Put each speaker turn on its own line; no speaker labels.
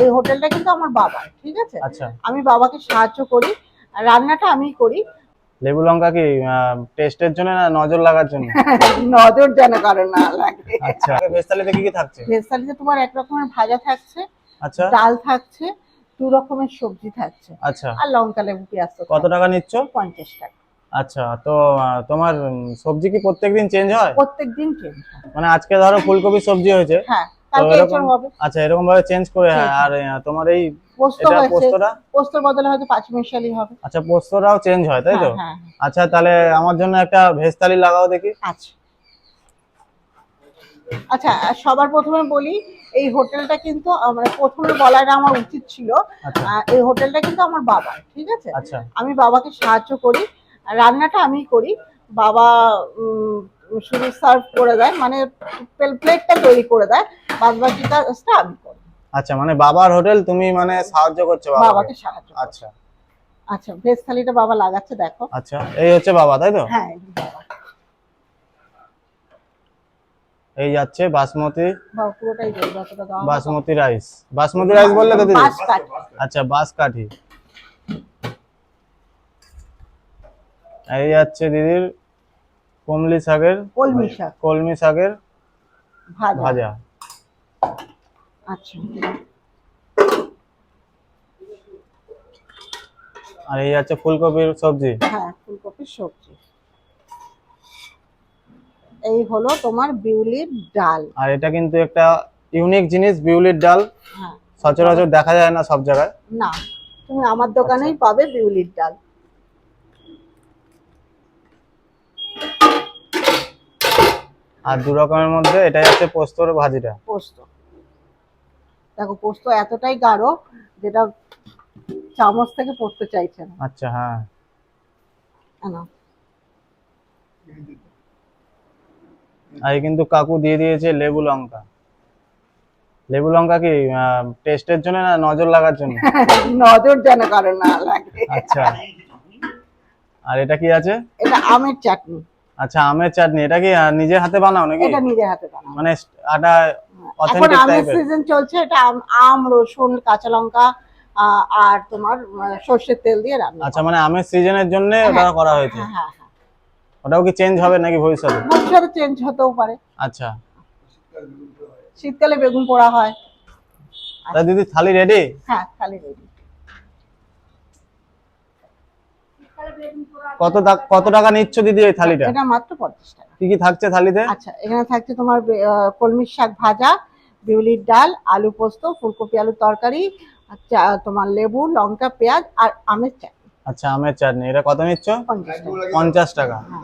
এই হোটেলটা কিন্তু আমার বাবার, ঠিক আছে?
আচ্ছা,
আমি বাবাকে সাহায্য করি, আর রান্নাটা আমিই করি।
লেবু লঙ্কা কি টেস্টের জন্য না নজর লাগার জন্য?
নজর যেন কারো না লাগে।
আচ্ছা, ভেজ থালিতে কি কি থাকছে?
ভেজ থালিতে তোমার এক রকমের ভাজা থাকছে,
আচ্ছা
ডাল থাকছে, দু রকমের সবজি থাকছে,
আচ্ছা,
আর লঙ্কা লেবু পেঁয়াজ তো
কত টাকা নিচ্ছ?
50 টাকা।
আচ্ছা, তো তোমার সবজি কি প্রত্যেকদিন চেঞ্জ হয়?
প্রত্যেকদিন চেঞ্জ হয়।
মানে আজকে ধরো ফুলকপি সবজি হয়েছে,
হ্যাঁ,
তো
কালকে
এরকম
এঁচড় হবে।
আচ্ছা এরকম ভাবে চেঞ্জ করে হয়।
Change
আর তোমার এই
পোস্ত
এটা
হয়েছে,
পোস্তটা?
পোস্তর বদলে হয়তো পাঁচমিশালি হবে।
আচ্ছা, পোস্তটাও চেঞ্জ হয় তাই তো?
হ্যাঁ হ্যাঁ হ্যাঁ।
আচ্ছা, তাহলে আমার জন্য একটা ভেজ থালি লাগাও দেখি।
আচ্ছা আচ্ছা, সবার প্রথমে বলি, এই হোটেলটা কিন্তু মানে প্রথমে বলাটা আমার উচিত ছিল।
আচ্ছা
এই হোটেলটা কিন্তু আমার বাবার, ঠিক আছে?
আচ্ছা,
আমি বাবাকে সাহায্য করি, আর রান্নাটা আমিই করি। বাবা শুধু সার্ভ করে দেয়, মানে প্লেটটা তৈরি করে দেয়, বাদ বাকি কাজটা আমি করি।
আচ্ছা, মানে বাবার হোটেল, তুমি মানে সাহায্য করছো বাবাকে?
বাবাকে সাহায্য করি।
আচ্ছা
আচ্ছা, ভেজ থালিটা বাবা লাগাচ্ছে, দেখো।
আচ্ছা, এই হচ্ছে বাবা তাই তো?
হ্যাঁ, এই বাবা।
এই যাচ্ছে বাসমতি,
বাবা পুরোটাই দেবে, যতটা দেওয়া হবে।
বাসমতি রাইস। বাসমতি রাইস বললে তো দিদি?
বাঁশকাঠি।
আচ্ছা, বাঁশকাঠি। এই যাচ্ছে দিদির কলমি শাকের,
কলমি শাক
কলমি শাকের
ভাজা।
ভাজা।
আচ্ছা,
আর এই যাচ্ছে ফুলকপির সবজি।
হ্যাঁ, ফুলকপির সবজি। এই হলো তোমার বিউলির ডাল।
আর এটা কিন্তু একটা ইউনিক জিনিস, বিউলির ডাল।
হ্যাঁ,
সচরাচর দেখা যায় না সব জায়গায়।
না, তুমি আমার দোকানেই পাবে বিউলির ডাল।
আর দু রকমের মধ্যে এটাই হচ্ছে পোস্তর ভাজিটা।
পোস্ত, দেখো পোস্ত এতটাই গাঢ়, যেটা চামচ থেকে পড়তে চাইছে না।
আচ্ছা হ্যাঁ,
নাও।
আর এই কিন্তু কাকু দিয়ে দিয়েছে লেবু লঙ্কা। লেবু লঙ্কা কি টেস্টের জন্য না নজর লাগার জন্য?
নজর যেন কারো না লাগে।
আচ্ছা, আর এটা কি আছে?
এটা আমের চাটনি।
আচ্ছা, আমের চাটনি। এটা কি নিজের হাতে বানাও নাকি?
এটা নিজের হাতে বানানো।
মানে আটা
এখন
অথেন্টিক
আমের
টাইপের?
সিজন চলছে, এটা আম, রসুন, কাঁচা লঙ্কা, আর তোমার সর্ষের তেল দিয়ে রান্না।
আচ্ছা, মানে আমের সিজনের জন্য ওটা
হ্যাঁ,
করা হয়েছে।
হ্যাঁ হ্যাঁ হ্যাঁ।
ওটাও কি চেঞ্জ হবে নাকি ভবিষ্যতে?
ভবিষ্যতে চেঞ্জ হতেও পারে।
আচ্ছা,
শীতকালে বেগুন পোড়া হয়।
তা দিদি থালি রেডি?
হ্যাঁ, খালি রেডি।
কত টাকা নিচ্ছ দিদি এই থালিটা?
এটা মাত্র 50 টাকা।
কি কি থাকছে থালিতে?
আচ্ছা, এখানে থাকছে তোমার কলমির শাক ভাজা, বিউলির ডাল, আলু পোস্ত, ফুলকপি আলুর তরকারি, তোমার লেবু, লঙ্কা, পেঁয়াজ, আর আমের চাটনি।
আচ্ছা, আমের চাটনি। এটা কত নিচ্ছ?
50 টাকা।
50 টাকা।